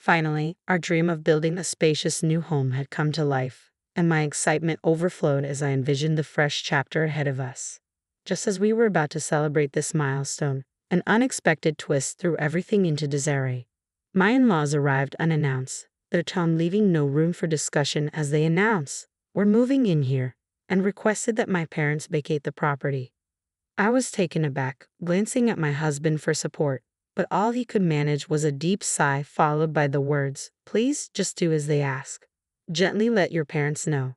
Finally, our dream of building a spacious new home had come to life, and my excitement overflowed as I envisioned the fresh chapter ahead of us. Just as we were about to celebrate this milestone, an unexpected twist threw everything into disarray. My in-laws arrived unannounced, their tone leaving no room for discussion as they announced, "We're moving in here," and requested that my parents vacate the property. I was taken aback, glancing at my husband for support, but all he could manage was a deep sigh followed by the words, "Please just do as they ask. Gently let your parents know."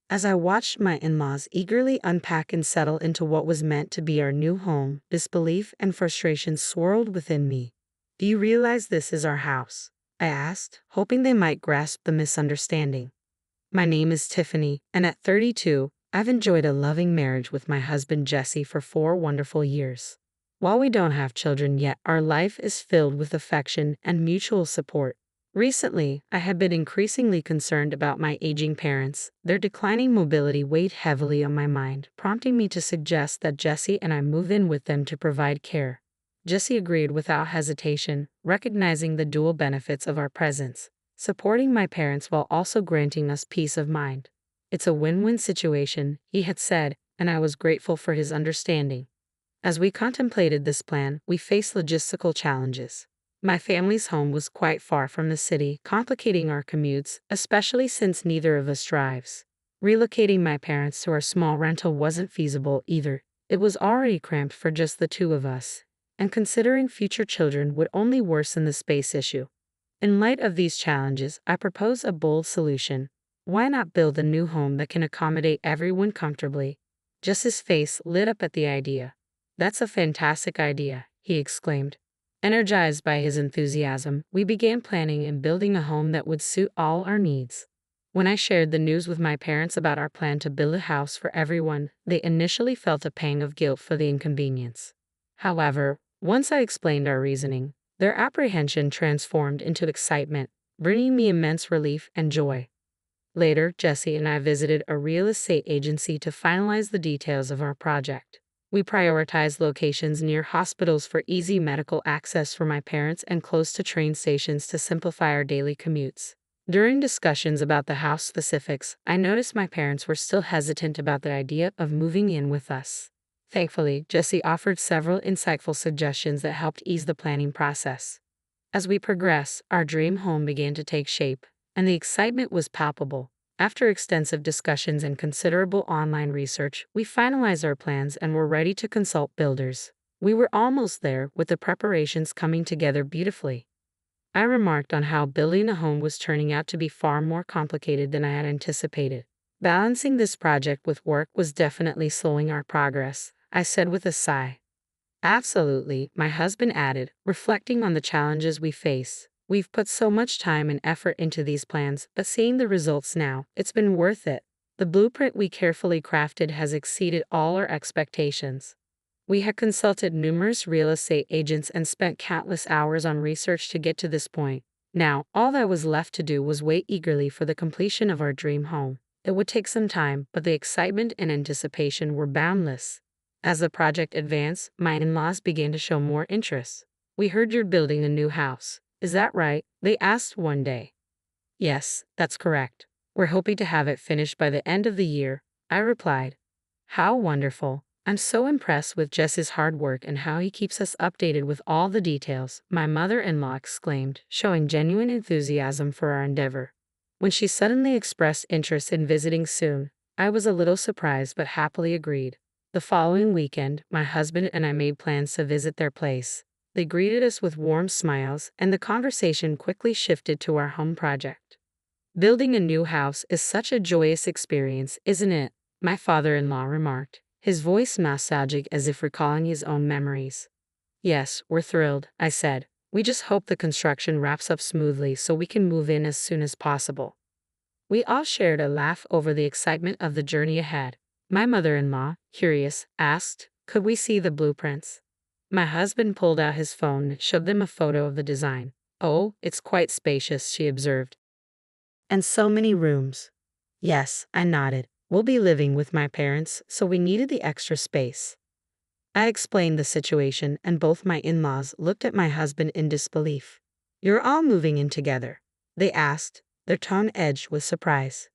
As I watched my in-laws eagerly unpack and settle into what was meant to be our new home, disbelief and frustration swirled within me. "Do you realize this is our house?" I asked, hoping they might grasp the misunderstanding. My name is Tiffany, and at 32, I've enjoyed a loving marriage with my husband Jesse for 4 wonderful years. While we don't have children yet, our life is filled with affection and mutual support. Recently, I have been increasingly concerned about my aging parents. Their declining mobility weighed heavily on my mind, prompting me to suggest that Jesse and I move in with them to provide care. Jesse agreed without hesitation, recognizing the dual benefits of our presence, supporting my parents while also granting us peace of mind. "It's a win-win situation," he had said, and I was grateful for his understanding. As we contemplated this plan, we faced logistical challenges. My family's home was quite far from the city, complicating our commutes, especially since neither of us drives. Relocating my parents to our small rental wasn't feasible either. It was already cramped for just the two of us, and considering future children would only worsen the space issue. In light of these challenges, I propose a bold solution. Why not build a new home that can accommodate everyone comfortably? Jesse's face lit up at the idea. "That's a fantastic idea," he exclaimed. Energized by his enthusiasm, we began planning and building a home that would suit all our needs. When I shared the news with my parents about our plan to build a house for everyone, they initially felt a pang of guilt for the inconvenience. However, once I explained our reasoning, their apprehension transformed into excitement, bringing me immense relief and joy. Later, Jesse and I visited a real estate agency to finalize the details of our project. We prioritized locations near hospitals for easy medical access for my parents and close to train stations to simplify our daily commutes. During discussions about the house specifics, I noticed my parents were still hesitant about the idea of moving in with us. Thankfully, Jesse offered several insightful suggestions that helped ease the planning process. As we progressed, our dream home began to take shape, and the excitement was palpable. After extensive discussions and considerable online research, we finalized our plans and were ready to consult builders. We were almost there, with the preparations coming together beautifully. I remarked on how building a home was turning out to be far more complicated than I had anticipated. Balancing this project with work was definitely slowing our progress, I said with a sigh. "Absolutely," my husband added, reflecting on the challenges we face. "We've put so much time and effort into these plans, but seeing the results now, it's been worth it. The blueprint we carefully crafted has exceeded all our expectations." We had consulted numerous real estate agents and spent countless hours on research to get to this point. Now, all that was left to do was wait eagerly for the completion of our dream home. It would take some time, but the excitement and anticipation were boundless. As the project advanced, my in-laws began to show more interest. "We heard you're building a new house. Is that right?" they asked one day. "Yes, that's correct. We're hoping to have it finished by the end of the year," I replied. "How wonderful. I'm so impressed with Jess's hard work and how he keeps us updated with all the details," my mother-in-law exclaimed, showing genuine enthusiasm for our endeavor. When she suddenly expressed interest in visiting soon, I was a little surprised but happily agreed. The following weekend, my husband and I made plans to visit their place. They greeted us with warm smiles, and the conversation quickly shifted to our home project. "Building a new house is such a joyous experience, isn't it?" my father-in-law remarked, his voice nostalgic as if recalling his own memories. "Yes, we're thrilled," I said. "We just hope the construction wraps up smoothly so we can move in as soon as possible." We all shared a laugh over the excitement of the journey ahead. My mother-in-law, curious, asked, "Could we see the blueprints?" My husband pulled out his phone and showed them a photo of the design. "Oh, it's quite spacious," she observed. "And so many rooms." "Yes," I nodded. "We'll be living with my parents, so we needed the extra space." I explained the situation, and both my in-laws looked at my husband in disbelief. You're all moving in together?" they asked, their tone edged with surprise.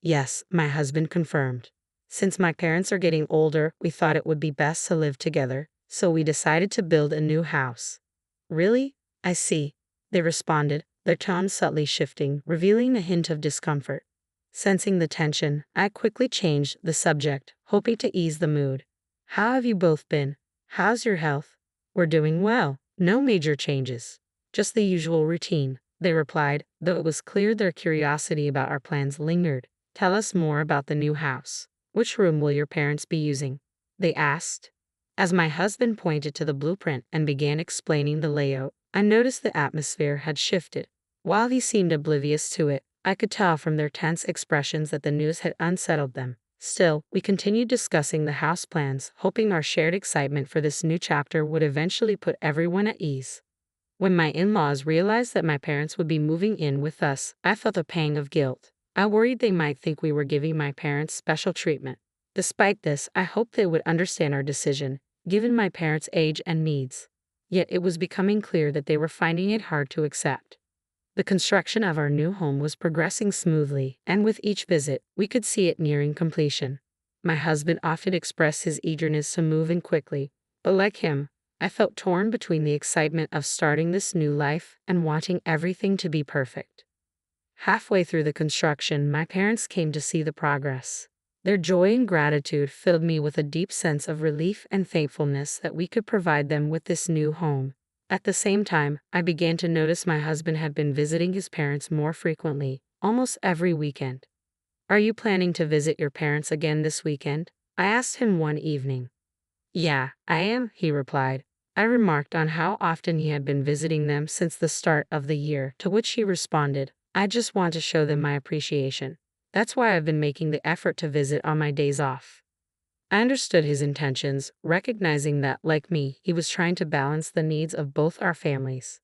"Yes," my husband confirmed. "Since my parents are getting older, we thought it would be best to live together, so we decided to build a new house." "Really? I see," they responded, their tone subtly shifting, revealing a hint of discomfort. Sensing the tension, I quickly changed the subject, hoping to ease the mood. "How have you both been? How's your health?" "We're doing well. No major changes. Just the usual routine," they replied, though it was clear their curiosity about our plans lingered. "Tell us more about the new house. Which room will your parents be using?" they asked. As my husband pointed to the blueprint and began explaining the layout, I noticed the atmosphere had shifted. While he seemed oblivious to it, I could tell from their tense expressions that the news had unsettled them. Still, we continued discussing the house plans, hoping our shared excitement for this new chapter would eventually put everyone at ease. When my in-laws realized that my parents would be moving in with us, I felt a pang of guilt. I worried they might think we were giving my parents special treatment. Despite this, I hoped they would understand our decision, given my parents' age and needs. Yet it was becoming clear that they were finding it hard to accept. The construction of our new home was progressing smoothly, and with each visit, we could see it nearing completion. My husband often expressed his eagerness to move in quickly, but like him, I felt torn between the excitement of starting this new life and wanting everything to be perfect. Halfway through the construction, my parents came to see the progress. Their joy and gratitude filled me with a deep sense of relief and thankfulness that we could provide them with this new home. At the same time, I began to notice my husband had been visiting his parents more frequently, almost every weekend. "Are you planning to visit your parents again this weekend?" I asked him one evening. "Yeah, I am," he replied. I remarked on how often he had been visiting them since the start of the year, to which he responded, "I just want to show them my appreciation. That's why I've been making the effort to visit on my days off." I understood his intentions, recognizing that, like me, he was trying to balance the needs of both our families.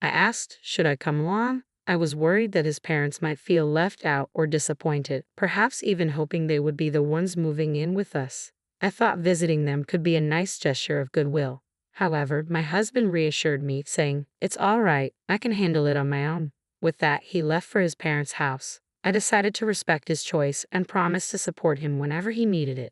I asked, should I come along? I was worried that his parents might feel left out or disappointed, perhaps even hoping they would be the ones moving in with us. I thought visiting them could be a nice gesture of goodwill. However, my husband reassured me, saying, "It's all right, I can handle it on my own." With that, he left for his parents' house. I decided to respect his choice and promised to support him whenever he needed it.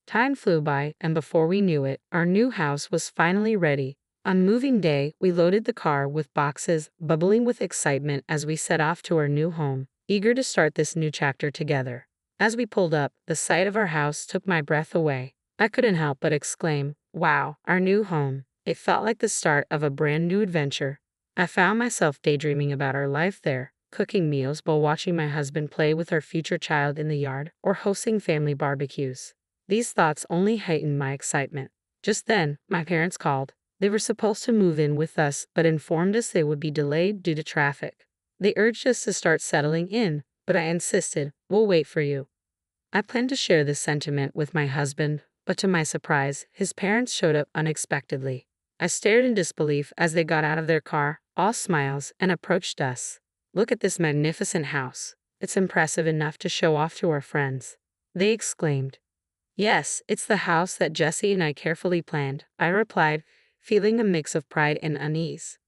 Time flew by, and before we knew it, our new house was finally ready. On moving day, we loaded the car with boxes, bubbling with excitement as we set off to our new home, eager to start this new chapter together. As we pulled up, the sight of our house took my breath away. I couldn't help but exclaim, "Wow, our new home." It felt like the start of a brand new adventure. I found myself daydreaming about our life there, cooking meals while watching my husband play with our future child in the yard, or hosting family barbecues. These thoughts only heightened my excitement. Just then, my parents called. They were supposed to move in with us, but informed us they would be delayed due to traffic. They urged us to start settling in, but I insisted, "We'll wait for you." I planned to share this sentiment with my husband, but to my surprise, his parents showed up unexpectedly. I stared in disbelief as they got out of their car, all smiles, and approached us. "Look at this magnificent house. It's impressive enough to show off to our friends," they exclaimed. "Yes, it's the house that Jesse and I carefully planned," I replied, feeling a mix of pride and unease.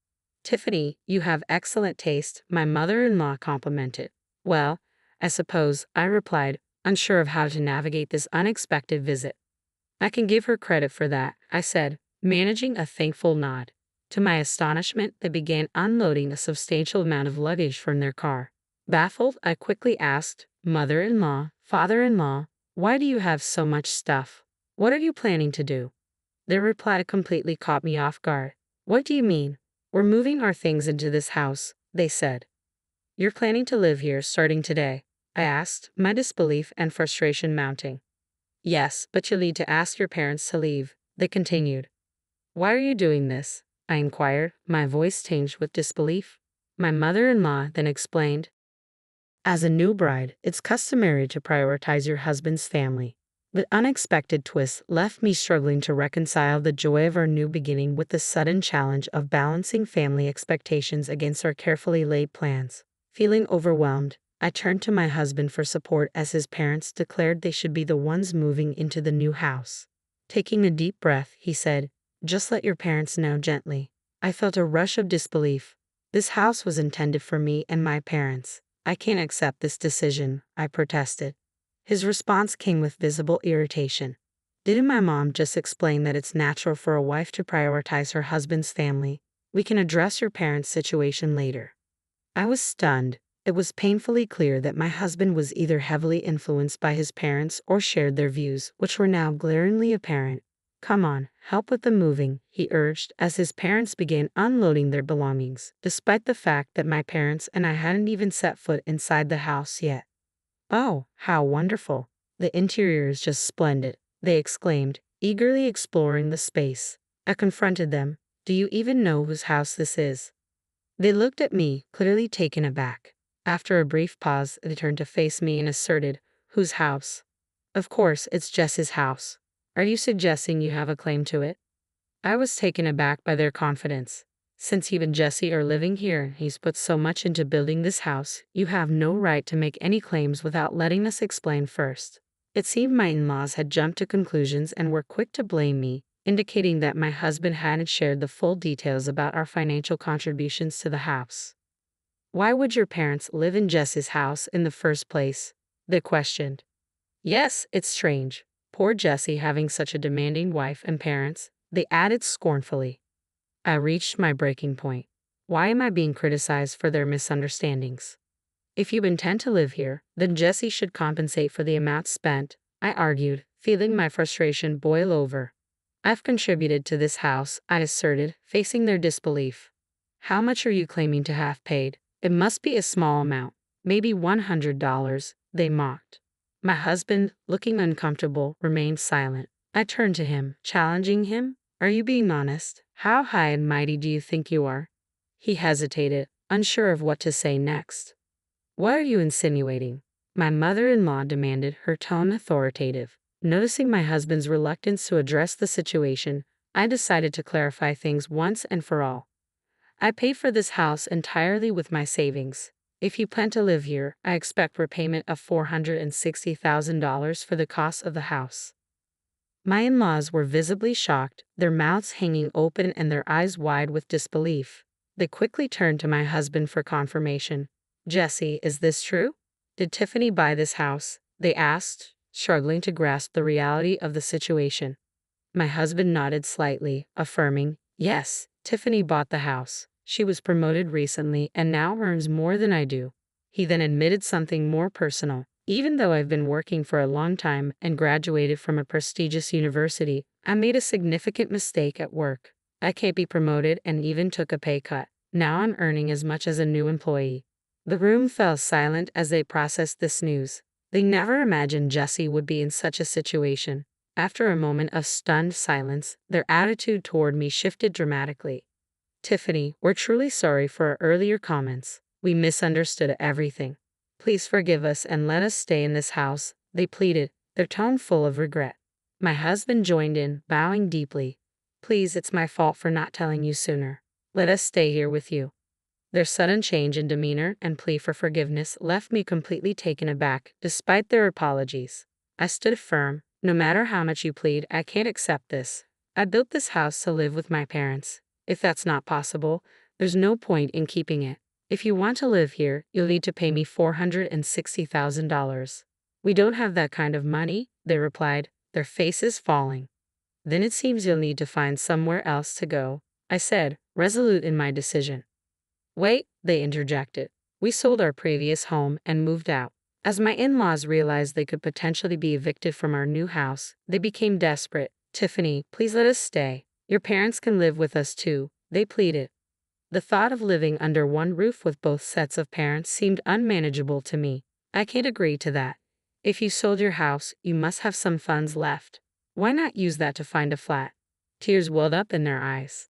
"Tiffany, you have excellent taste," my mother-in-law complimented. "Well, I suppose," I replied, unsure of how to navigate this unexpected visit. "I can give her credit for that," I said, managing a thankful nod. To my astonishment, they began unloading a substantial amount of luggage from their car. Baffled, I quickly asked, "Mother-in-law, father-in-law, why do you have so much stuff? What are you planning to do?" Their reply completely caught me off guard. "What do you mean? We're moving our things into this house," they said. "You're planning to live here starting today?" I asked, my disbelief and frustration mounting. "Yes, but you'll need to ask your parents to leave," they continued. "Why are you doing this?" I inquired, my voice tinged with disbelief. My mother-in-law then explained, "As a new bride, it's customary to prioritize your husband's family." The unexpected twist left me struggling to reconcile the joy of our new beginning with the sudden challenge of balancing family expectations against our carefully laid plans. Feeling overwhelmed, I turned to my husband for support as his parents declared they should be the ones moving into the new house. Taking a deep breath, he said, "Just let your parents know gently." I felt a rush of disbelief. This house was intended for me and my parents. I can't accept this decision, I protested. His response came with visible irritation. Didn't my mom just explain that it's natural for a wife to prioritize her husband's family? We can address your parents' situation later. I was stunned. It was painfully clear that my husband was either heavily influenced by his parents or shared their views, which were now glaringly apparent. Come on, help with the moving, he urged as his parents began unloading their belongings, despite the fact that my parents and I hadn't even set foot inside the house yet. Oh, how wonderful. The interior is just splendid, they exclaimed, eagerly exploring the space. I confronted them. Do you even know whose house this is? They looked at me, clearly taken aback. After a brief pause, they turned to face me and asserted, whose house? Of course, it's Jess's house. Are you suggesting you have a claim to it? I was taken aback by their confidence. Since he and Jesse are living here, he's put so much into building this house, you have no right to make any claims without letting us explain first. It seemed my in-laws had jumped to conclusions and were quick to blame me, indicating that my husband hadn't shared the full details about our financial contributions to the house. Why would your parents live in Jess's house in the first place? They questioned. Yes, it's strange. Poor Jesse having such a demanding wife and parents, they added scornfully. I reached my breaking point. Why am I being criticized for their misunderstandings? If you intend to live here, then Jesse should compensate for the amount spent, I argued, feeling my frustration boil over. I've contributed to this house, I asserted, facing their disbelief. How much are you claiming to have paid? It must be a small amount, maybe $100, they mocked. My husband, looking uncomfortable, remained silent. I turned to him, challenging him. Are you being honest? How high and mighty do you think you are? He hesitated, unsure of what to say next. What are you insinuating? My mother-in-law demanded, her tone authoritative. Noticing my husband's reluctance to address the situation, I decided to clarify things once and for all. I paid for this house entirely with my savings. If you plan to live here, I expect repayment of $460,000 for the cost of the house. My in-laws were visibly shocked, their mouths hanging open and their eyes wide with disbelief. They quickly turned to my husband for confirmation. Jesse, is this true? Did Tiffany buy this house? They asked, struggling to grasp the reality of the situation. My husband nodded slightly, affirming, yes, Tiffany bought the house. She was promoted recently and now earns more than I do. He then admitted something more personal. Even though I've been working for a long time and graduated from a prestigious university, I made a significant mistake at work. I can't be promoted and even took a pay cut. Now I'm earning as much as a new employee. The room fell silent as they processed this news. They never imagined Jesse would be in such a situation. After a moment of stunned silence, their attitude toward me shifted dramatically. Tiffany, we're truly sorry for our earlier comments. We misunderstood everything. Please forgive us and let us stay in this house, they pleaded, their tone full of regret. My husband joined in, bowing deeply. Please, it's my fault for not telling you sooner. Let us stay here with you. Their sudden change in demeanor and plea for forgiveness left me completely taken aback, despite their apologies. I stood firm. No matter how much you plead, I can't accept this. I built this house to live with my parents. If that's not possible, there's no point in keeping it. If you want to live here, you'll need to pay me $460,000. We don't have that kind of money, they replied, their faces falling. Then it seems you'll need to find somewhere else to go, I said, resolute in my decision. Wait, they interjected. We sold our previous home and moved out. As my in-laws realized they could potentially be evicted from our new house, they became desperate. Tiffany, please let us stay. Your parents can live with us too, they pleaded. The thought of living under one roof with both sets of parents seemed unmanageable to me. I can't agree to that. If you sold your house, you must have some funds left. Why not use that to find a flat? Tears welled up in their eyes.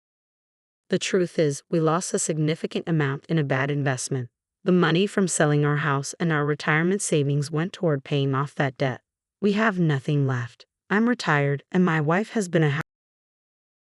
The truth is, we lost a significant amount in a bad investment. The money from selling our house and our retirement savings went toward paying off that debt. We have nothing left. I'm retired, and my wife has been a